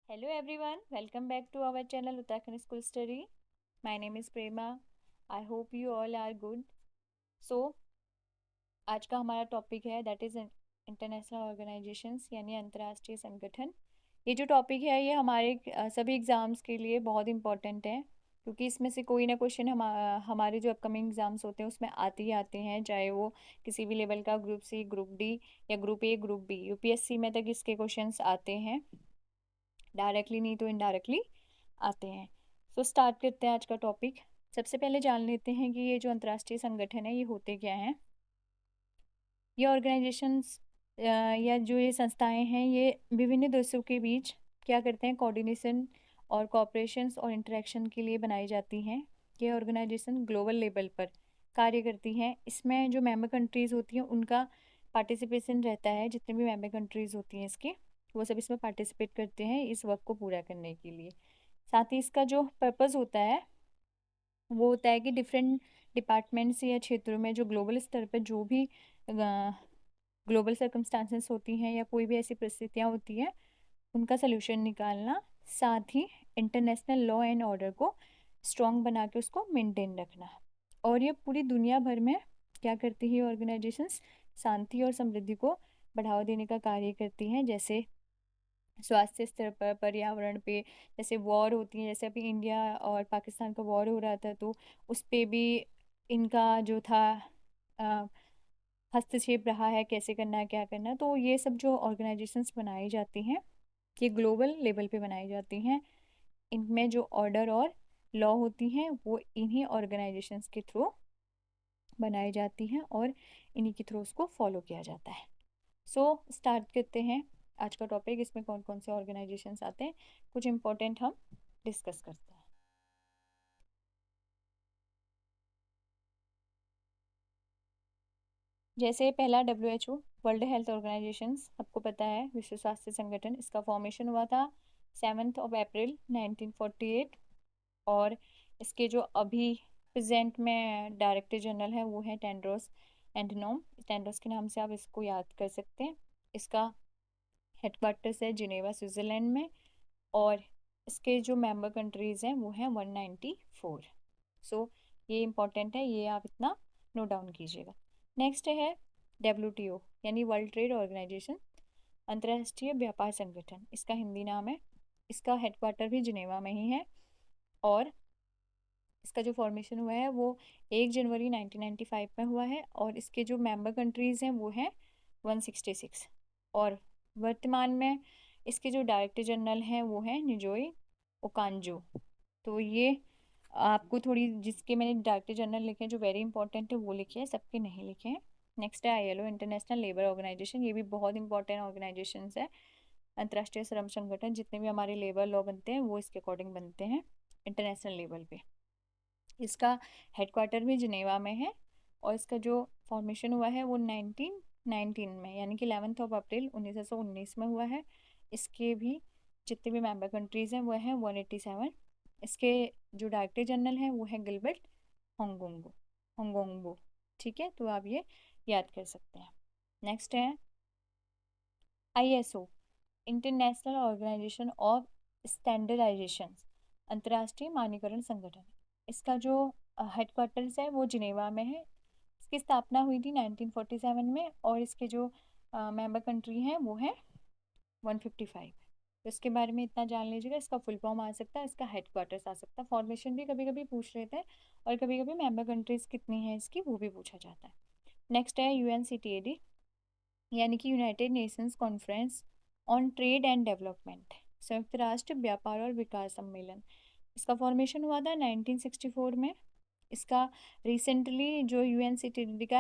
Hello everyone, welcome back to our channel Uttarakhand School Story. My name is Prema. I hope you all are good. So, आज का हमारा topic है that is international organisations यानी अंतर्राष्ट्रीय संगठन। ये जो टॉपिक है ये हमारे सभी एग्ज़ाम्स के लिए बहुत इंपॉर्टेंट है क्योंकि इसमें से कोई ना क्वेश्चन हमारे जो अपकमिंग एग्ज़ाम्स होते हैं उसमें आते ही आते हैं, चाहे वो किसी भी लेवल का ग्रुप सी, ग्रुप डी या group A, group B, UPSC में तक इसके क्वेश्चंस आते हैं, डायरेक्टली नहीं तो इनडायरेक्टली आते हैं। सो स्टार्ट करते हैं आज का टॉपिक। सबसे पहले जान लेते हैं कि ये जो अंतर्राष्ट्रीय संगठन है ये होते क्या हैं। ये ऑर्गेनाइजेशंस या जो ये संस्थाएं हैं ये विभिन्न देशों के बीच क्या करते हैं, कोऑर्डिनेशन और कोऑपरेशंस और इंटरेक्शन के लिए बनाई जाती हैं। ये ऑर्गेनाइजेशन ग्लोबल लेवल पर कार्य करती हैं। इसमें जो मेंबर कंट्रीज़ होती हैं उनका पार्टिसिपेशन रहता है। जितने भी मेंबर कंट्रीज़ होती हैं इसकी, वो सब इसमें पार्टिसिपेट करते हैं इस वर्क को पूरा करने के लिए। साथ ही इसका जो पर्पज़ होता है वो होता है कि डिफरेंट डिपार्टमेंट्स या क्षेत्रों में जो ग्लोबल स्तर पर जो भी ग्लोबल सर्कमस्टांसेस होती हैं या कोई भी ऐसी परिस्थितियाँ होती हैं उनका सल्यूशन निकालना, साथ ही इंटरनेशनल लॉ एंड ऑर्डर को स्ट्रॉन्ग बना के उसको मेंटेन रखना। और ये पूरी दुनिया भर में क्या करती है ऑर्गेनाइजेशंस, शांति और समृद्धि को बढ़ावा देने का कार्य करती हैं। जैसे स्वास्थ्य स्तर पर, पर्यावरण पे, जैसे वॉर होती है, जैसे अभी इंडिया और पाकिस्तान का वॉर हो रहा था तो उस पे भी इनका जो था अ, हस्तक्षेप रहा है, कैसे करना है, क्या करना है। तो ये सब जो ऑर्गेनाइजेशंस बनाई जाती हैं ये ग्लोबल लेवल पे बनाई जाती हैं। इनमें जो ऑर्डर और लॉ होती हैं वो इन्हीं ऑर्गेनाइजेशंस के थ्रू बनाई जाती हैं और इन्हीं के थ्रू उसको फॉलो किया जाता है। सो स्टार्ट करते हैं आज का टॉपिक। इसमें कौन कौन से ऑर्गेनाइजेशंस आते हैं, कुछ इंपॉर्टेंट हम डिस्कस करते हैं। जैसे पहला WHO, वर्ल्ड हेल्थ ऑर्गेनाइजेशन, सबको पता है, विश्व स्वास्थ्य संगठन। इसका फॉर्मेशन हुआ था 7 अप्रैल 1948 और इसके जो अभी प्रेजेंट में डायरेक्टर जनरल है वो है टेंड्रोस एंडनोम। टेंड्रोस के नाम से आप इसको याद कर सकते हैं। इसका हेडक्वार्टर्स है जिनेवा, स्विट्ज़रलैंड में, और इसके जो मेंबर कंट्रीज़ हैं वो हैं 194। सो ये इंपॉर्टेंट है, ये आप इतना नोट डाउन कीजिएगा। नेक्स्ट है WTO यानी वर्ल्ड ट्रेड ऑर्गेनाइजेशन, अंतर्राष्ट्रीय व्यापार संगठन इसका हिंदी नाम है। इसका हेडक्वार्टर भी जिनेवा में ही है और इसका जो फॉर्मेशन हुआ है वो 1 जनवरी 1995 में हुआ है और इसके जो मेंबर कंट्रीज़ हैं वो हैं 166। और वर्तमान में इसके जो डायरेक्टर जनरल हैं वो हैं निजोई ओकांजो। तो ये आपको थोड़ी, जिसके मैंने डायरेक्टर जनरल लिखे हैं जो वेरी इंपॉर्टेंट है वो लिखे हैं, सबके नहीं लिखे हैं। नेक्स्ट है ILO, इंटरनेशनल लेबर ऑर्गेनाइजेशन। ये भी बहुत इंपॉर्टेंट ऑर्गेनाइजेशन है, अंतर्राष्ट्रीय श्रम संगठन। जितने भी हमारे लेबर लॉ बनते हैं वो इसके अकॉर्डिंग बनते हैं इंटरनेशनल लेवल पे। इसका हेडक्वार्टर भी जिनेवा में है और इसका जो फॉर्मेशन हुआ है वो 1919 में यानी कि 11 अप्रैल 1919 में हुआ है। इसके भी जितने भी मेंबर कंट्रीज़ हैं वो हैं 187। इसके जो डायरेक्टर जनरल हैं वो है गिलबर्ट होंगोंगो होंगोंगो। ठीक है, तो आप ये याद कर सकते हैं। नेक्स्ट है ISO, international organisation of standardisation, अंतर्राष्ट्रीय मानकीकरण संगठन। इसका जो हेडक्वार्टर्स है वो जिनेवा में है। इसकी स्थापना हुई थी 1947 में और इसके जो मेंबर कंट्री हैं वो हैं 155। तो इसके बारे में इतना जान लीजिएगा। इसका फुल फॉर्म आ सकता है, इसका हेडक्वार्टर्स आ सकता है, फॉर्मेशन भी कभी कभी पूछ लेते हैं और कभी कभी मेंबर कंट्रीज़ कितनी हैं इसकी वो भी पूछा जाता है। नेक्स्ट है UNCTAD यानी कि United Nations conference on trade and development, संयुक्त राष्ट्र व्यापार और विकास सम्मेलन। इसका फॉर्मेशन हुआ था 1964 में। इसका रिसेंटली जो UNCTAD का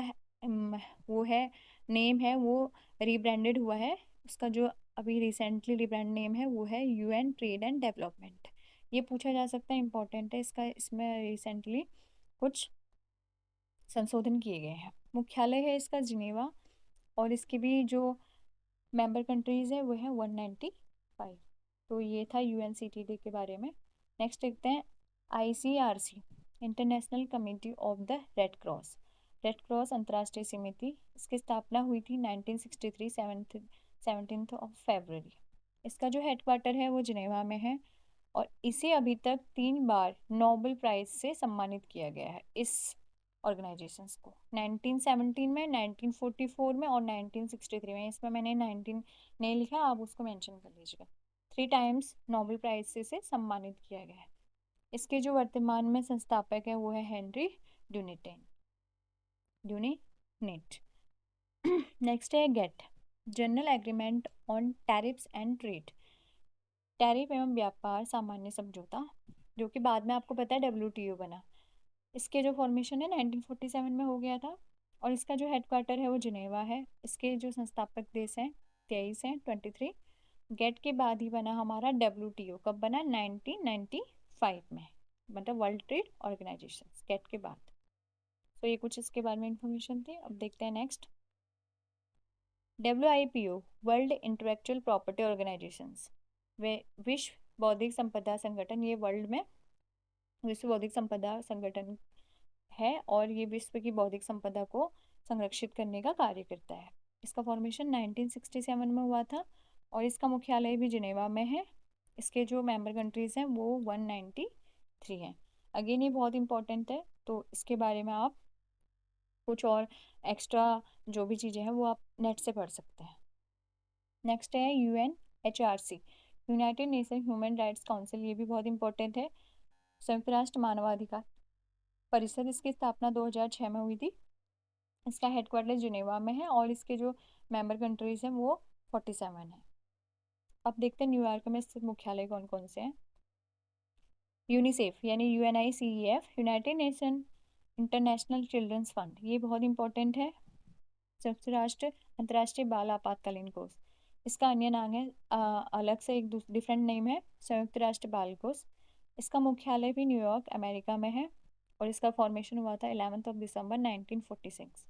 वो है, नेम है, वो रीब्रांडेड हुआ है। उसका जो अभी रिसेंटली रीब्रांड नेम है वो है UN ट्रेड एंड डेवलपमेंट। ये पूछा जा सकता है, इंपॉर्टेंट है। इसका इसमें रिसेंटली कुछ संशोधन किए गए हैं। मुख्यालय है इसका जिनेवा और इसकी भी जो मेंबर कंट्रीज़ है वो है 195। तो ये था UNCTAD के बारे में। नेक्स्ट देखते हैं ICRC, international committee of the red cross, red cross अंतर्राष्ट्रीय समिति। इसकी स्थापना हुई थी 1963 17 फरवरी। इसका जो हेडक्वार्टर है वो जिनेवा में है और इसे अभी तक 3 बार नोबेल प्राइज से सम्मानित किया गया है इस ऑर्गेनाइजेशंस को, 1917 में, 1944 में और 1963 में। इसमें मैंने 19 नहीं लिखा, आप उसको मेंशन कर लीजिएगा। 3 टाइम्स नोबेल प्राइज से इसे सम्मानित किया गया है। इसके जो वर्तमान में संस्थापक है वो है हेनरी ड्यूनिनेट। नेक्स्ट है GATT, general agreement on tariffs and trade, tariff एवं व्यापार सामान्य समझौता, जो कि बाद में आपको पता है WTO बना। इसके जो फॉर्मेशन है 1947 में हो गया था और इसका जो हेडक्वार्टर है वो जिनेवा है। इसके जो संस्थापक देश हैं 23 हैं, 23। गेट के बाद ही बना हमारा WTO, कब बना? 1995 में, मतलब वर्ल्ड ट्रेड ऑर्गेनाइजेशन, गेट के बाद। तो ये कुछ इसके बारे में इंफॉर्मेशन थी। अब देखते हैं next, WIPO, world intellectual property organizations, वे विश्व बौद्धिक संपदा संगठन, ये वर्ल्ड में विश्व बौद्धिक संपदा संगठन है और ये विश्व की बौद्धिक संपदा को संरक्षित करने का कार्य करता है। इसका फॉर्मेशन 1967 में हुआ था और इसका मुख्यालय भी जिनेवा में है। इसके जो मेंबर कंट्रीज हैं वो 193 हैं। अगेन ये बहुत इंपॉर्टेंट है, तो इसके बारे में आप कुछ और एक्स्ट्रा जो भी चीज़ें हैं वो आप नेट से पढ़ सकते हैं। नेक्स्ट है UNHRC, United nation human rights council, ये भी बहुत इंपॉर्टेंट है। संयुक्त राष्ट्र मानवाधिकार परिषद, इसकी स्थापना 2006 में हुई थी। इसका हेडक्वार्टर जिनेवा में है और इसके जो मेंबर कंट्रीज हैं वो 47 है। अब देखते हैं न्यूयॉर्क में स्थित मुख्यालय कौन कौन से हैं। यूनिसेफ यानी UNICEF, United Nation international children's fund, ये बहुत इंपॉर्टेंट है। संयुक्त राष्ट्र अंतर्राष्ट्रीय बाल आपातकालीन कोष, इसका अन्य नाम है अलग से एक डिफरेंट नेम है संयुक्त राष्ट्र बाल कोष। इसका मुख्यालय भी न्यूयॉर्क अमेरिका में है और इसका फॉर्मेशन हुआ था 11 दिसंबर 1946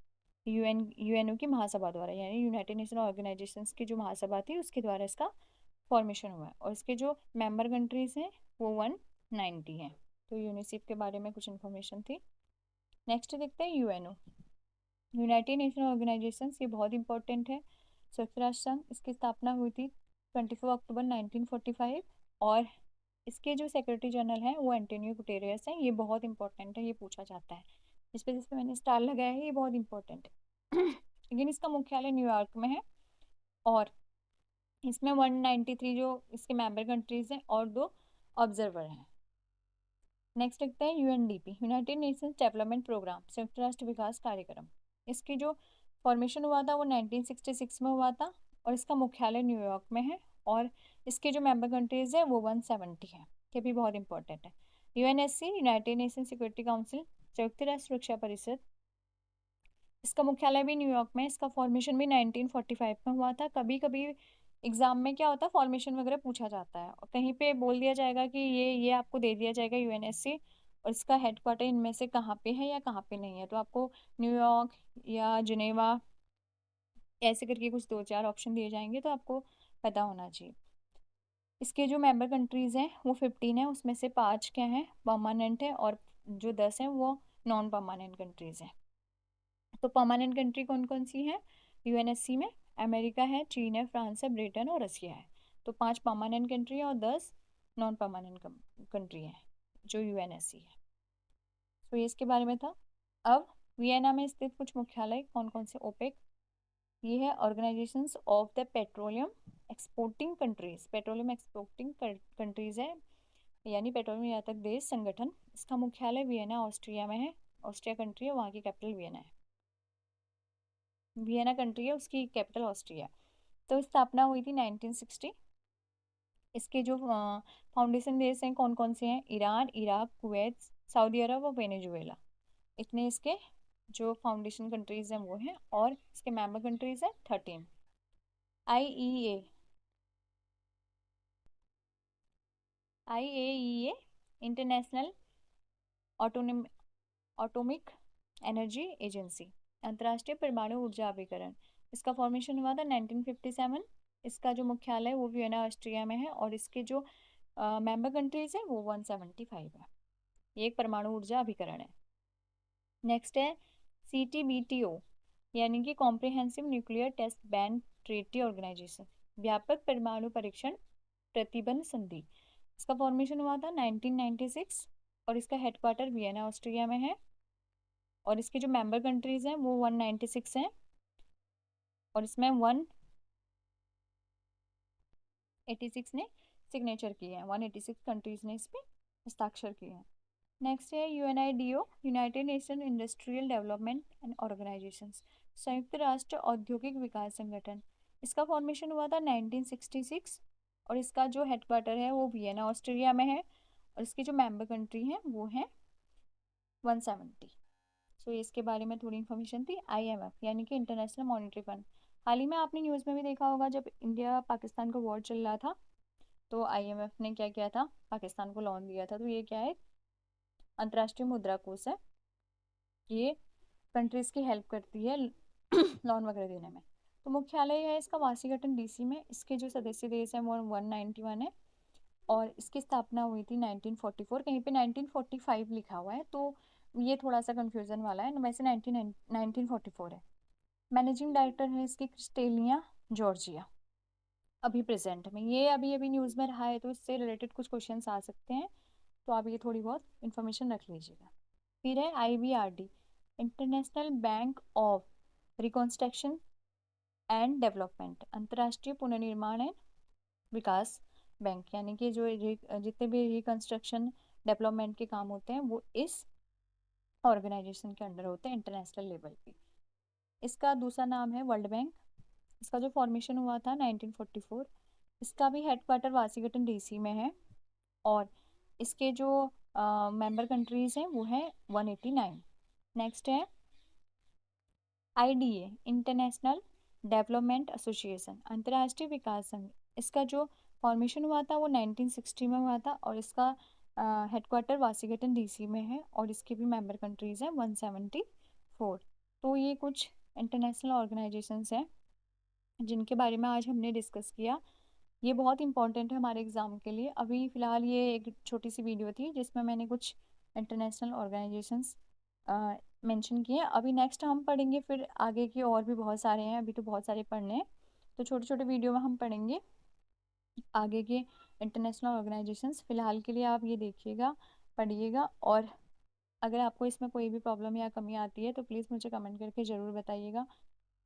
यूएनओ की महासभा द्वारा, यानी यूनाइटेड नेशन ऑर्गेनाइजेशंस की जो महासभा थी उसके द्वारा इसका फॉर्मेशन हुआ है और इसके जो मेंबर कंट्रीज हैं वो 190 हैं। तो यूनिसेफ के बारे में कुछ इन्फॉर्मेशन थी। नेक्स्ट देखते हैं UNO, यूनाइटेड नेशन ऑर्गेनाइजेशंस, ये बहुत इंपॉर्टेंट है। संयुक्त राष्ट्र संघ, इसकी स्थापना हुई थी 24 अक्टूबर 1945 और इसके जो सेक्रेटरी जनरल हैं वो एंटोनियो गुटेरेस हैं। ये बहुत इंपॉर्टेंट है, ये पूछा जाता है। जिस पे मैंने स्टार लगाया है ये बहुत इंपॉर्टेंट है। लेकिन इसका मुख्यालय न्यूयॉर्क में है और इसमें 193 जो इसके मेंबर कंट्रीज हैं और 2 ऑब्जर्वर हैं। नेक्स्ट देखते हैं UNDP, United Nations development programme, संयुक्त राष्ट्र विकास कार्यक्रम। इसकी जो फॉर्मेशन हुआ था वो 1966 में हुआ था और इसका मुख्यालय न्यूयॉर्क में है और इसके जो मेंबर कंट्रीज हैं वो 170 हैं। ये भी बहुत इंपॉर्टेंट है। UNSC, United nation security council, संयुक्त राष्ट्र सुरक्षा परिषद, इसका मुख्यालय भी न्यूयॉर्क में। इसका फॉर्मेशन भी 1945 में हुआ था। कभी कभी एग्जाम में क्या होता है, फॉर्मेशन वगैरह पूछा जाता है और कहीं पे बोल दिया जाएगा कि ये आपको दे दिया जाएगा UNSC और इसका हेडक्वार्टर इनमें से कहाँ पे है या कहाँ पे नहीं है, तो आपको न्यूयॉर्क या जिनेवा ऐसे करके कुछ 2-4 ऑप्शन दिए जाएंगे तो आपको पता होना चाहिए। इसके जो मेंबर कंट्रीज हैं वो 15 है, उसमें से 5 क्या हैं, परमानेंट है और जो 10 हैं वो नॉन परमानेंट कंट्रीज हैं। तो परमानेंट कंट्री कौन कौन सी है UNSC में? अमेरिका है, चीन है, फ्रांस है, ब्रिटेन और रसिया है। तो 5 परमानेंट कंट्री और 10 नॉन परमानेंट कंट्री है जो UNSC है। तो ये इसके बारे में था। अब वियना में स्थित कुछ मुख्यालय कौन कौन से? ओपेक, ये है organisations of the petroleum exporting countries, petroleum exporting countries है यानी पेट्रोलियम निर्यातक देश संगठन। इसका मुख्यालय वियना ऑस्ट्रिया में है, ऑस्ट्रिया कंट्री है, वहाँ की कैपिटल वियना है। वियना कंट्री है, उसकी कैपिटल ऑस्ट्रिया। तो स्थापना हुई थी 1960। इसके जो फाउंडेशन देश हैं कौन कौन से हैं? ईरान, इराक, कुवैत, सऊदी अरब और वेनेजुएला। इतने इसके जो फाउंडेशन कंट्रीज हैं वो हैं और इसके मेंबर कंट्रीज हैं 13। IAEA international atomic energy agency, अंतर्राष्ट्रीय परमाणु ऊर्जा अभिकरण, इसका फॉर्मेशन हुआ था 1957। इसका जो मुख्यालय वो वियना ऑस्ट्रिया में है और इसके जो मेंबर कंट्रीज हैं वो 175 है। ये एक परमाणु ऊर्जा अभिकरण है। नेक्स्ट है CTBTO यानी कि comprehensive nuclear test ban treaty organisation, व्यापक परमाणु परीक्षण प्रतिबंध संधि। इसका फॉर्मेशन हुआ था 1996 और इसका हेडक्वार्टर वियना ऑस्ट्रिया में है। और इसके जो मेंबर कंट्रीज हैं वो 196 हैं और इसमें 186 ने सिग्नेचर किए हैं, 186 कंट्रीज ने इस पे हस्ताक्षर किए हैं। नेक्स्ट है UNIDO, united nation industrial development and organization, संयुक्त राष्ट्र औद्योगिक विकास संगठन। इसका फॉर्मेशन हुआ था 1966 और इसका जो हेडक्वार्टर है वो वियना ऑस्ट्रिया में है और इसकी जो मेंबर कंट्री हैं वो हैं 170। सो इसके बारे में थोड़ी इन्फॉर्मेशन थी। आईएमएफ यानी कि इंटरनेशनल मॉनेटरी फंड। हाल ही में आपने न्यूज़ में भी देखा होगा, जब इंडिया पाकिस्तान का वॉर चल रहा था तो आईएमएफ ने क्या किया था, पाकिस्तान को लोन दिया था। तो ये क्या है, अंतर्राष्ट्रीय मुद्रा कोष है, ये कंट्रीज की हेल्प करती है लोन वगैरह देने में। तो मुख्यालय है इसका वाशिंगटन डीसी में। इसके जो सदस्य देश हैं वो 191 है और इसकी स्थापना हुई थी 1944। कहीं पे 1945 लिखा हुआ है तो ये थोड़ा सा कंफ्यूजन वाला है, वैसे 1944 है। मैनेजिंग डायरेक्टर है इसकी क्रिस्टेलिया जॉर्जिया, अभी प्रेजेंट में। ये अभी अभी न्यूज़ में रहा है तो इससे रिलेटेड कुछ क्वेश्चंस आ सकते हैं, तो आप ये थोड़ी बहुत इन्फॉर्मेशन रख लीजिएगा। फिर है IBRD, international bank of reconstruction and development, अंतर्राष्ट्रीय पुनर्निर्माण एंड विकास बैंक। यानी कि जो जितने भी रिकंस्ट्रक्शन डेवलपमेंट के काम होते हैं वो इस ऑर्गेनाइजेशन के अंडर होते हैं इंटरनेशनल लेवल पे। इसका दूसरा नाम है वर्ल्ड बैंक। इसका जो फॉर्मेशन हुआ था 1944। इसका भी हेडक्वार्टर वाशिंगटन डीसी में है और इसके जो मेंबर कंट्रीज हैं वो हैं 189। नेक्स्ट है आईडीए, इंटरनेशनल डेवलपमेंट एसोसिएशन, अंतर्राष्ट्रीय विकास संघ। इसका जो फॉर्मेशन हुआ था वो 1960 में हुआ था और इसका हेडक्वार्टर वाशिंगटन डीसी में है और इसके भी मेंबर कंट्रीज हैं 174। तो ये कुछ इंटरनेशनल ऑर्गेनाइजेशंस हैं जिनके बारे में आज हमने डिस्कस किया। ये बहुत इंपॉर्टेंट है हमारे एग्ज़ाम के लिए। अभी फ़िलहाल ये एक छोटी सी वीडियो थी जिसमें मैंने कुछ इंटरनेशनल ऑर्गेनाइजेशंस मेंशन किए हैं। अभी नेक्स्ट हम पढ़ेंगे फिर आगे के और भी बहुत सारे हैं, अभी तो बहुत सारे पढ़ने हैं, तो छोटे छोटे वीडियो में हम पढ़ेंगे आगे के इंटरनेशनल ऑर्गेनाइजेशंस। फ़िलहाल के लिए आप ये देखिएगा, पढ़िएगा, और अगर आपको इसमें कोई भी प्रॉब्लम या कमी आती है तो प्लीज़ मुझे कमेंट करके ज़रूर बताइएगा।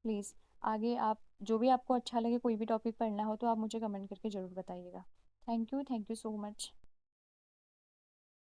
प्लीज़ आगे आप जो भी आपको अच्छा लगे, कोई भी टॉपिक पढ़ना हो तो आप मुझे कमेंट करके ज़रूर बताइएगा। Thank you so much.